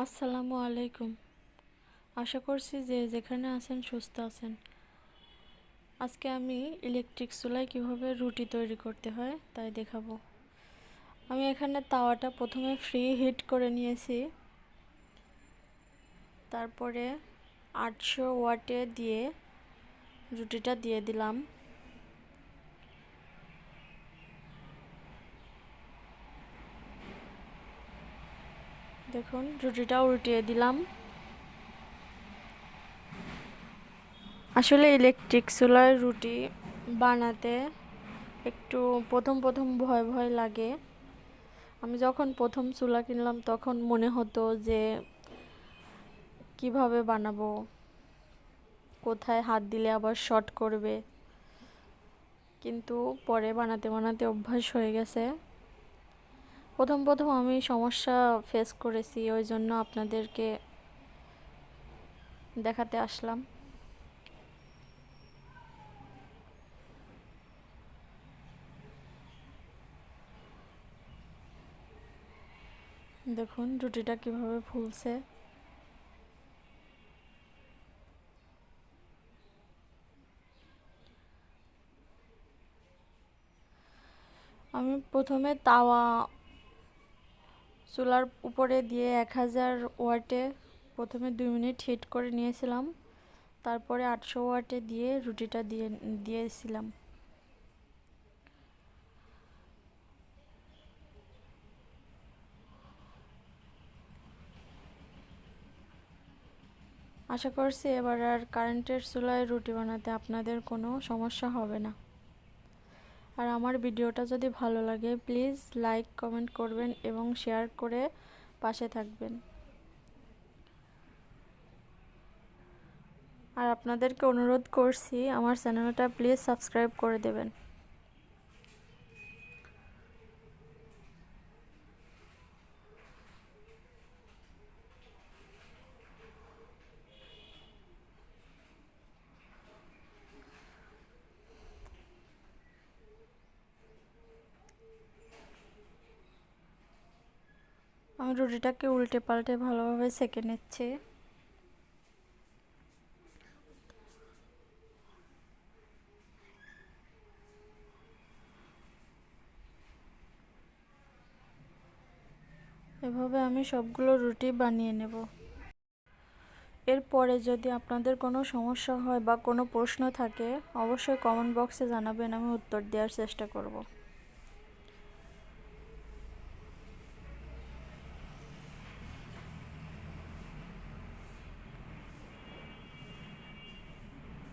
আসসালামু আলাইকুম। আশা করছি যে যেখানে আছেন সুস্থ আছেন। আজকে আমি ইলেকট্রিক চুলায় কিভাবে রুটি তৈরি করতে হয় তাই দেখাবো। আমি এখানে তাওয়াটা প্রথমে ফ্রি হিট করে নিয়েছি, তারপরে 800 ওয়াটে দিয়ে রুটিটা দিয়ে দিলাম। দেখুন রুটিটা উল্টিয়ে দিলাম। আসলে ইলেকট্রিক চুলায় রুটি বানাতে একটু প্রথম ভয় ভয় লাগে। আমি যখন প্রথম চুলা কিনলাম তখন মনে হতো যে কিভাবে বানাবো, কোথায় হাত দিলে আবার শর্ট করবে, কিন্তু পরে বানাতে বানাতে অভ্যাস হয়ে গেছে। প্রথম আমি সমস্যা ফেস করেছি, ওই জন্য আপনাদেরকে দেখাতে আসলাম। দেখুন রুটিটা কিভাবে ফুলছে। আমি প্রথমে তাওয়া চুলার উপরে দিয়ে 1000 ওয়াটে প্রথমে 2 মিনিট হিট করে নিয়েছিলাম, তারপরে 800 ওয়াটে দিয়ে রুটিটা দিয়েছিলাম। আশা করছি এবার আর কারেন্টের চুলায় রুটি বানাতে আপনাদের কোনো সমস্যা হবে না। আর আমার ভিডিওটা যদি ভালো লাগে প্লিজ লাইক কমেন্ট করবেন এবং শেয়ার করে পাশে থাকবেন। আর আপনাদেরকে অনুরোধ করছি আমার চ্যানেলটা প্লিজ সাবস্ক্রাইব করে দেবেন। আমি রুটিটাকে উল্টে পাল্টে ভালোভাবে সেঁকে নিচ্ছি। এভাবে আমি সবগুলো রুটি বানিয়ে নেব। এরপরে যদি আপনাদের কোনো সমস্যা হয় বা কোনো প্রশ্ন থাকে অবশ্যই কমেন্ট বক্সে জানাবেন, আমি উত্তর দেওয়ার চেষ্টা করব।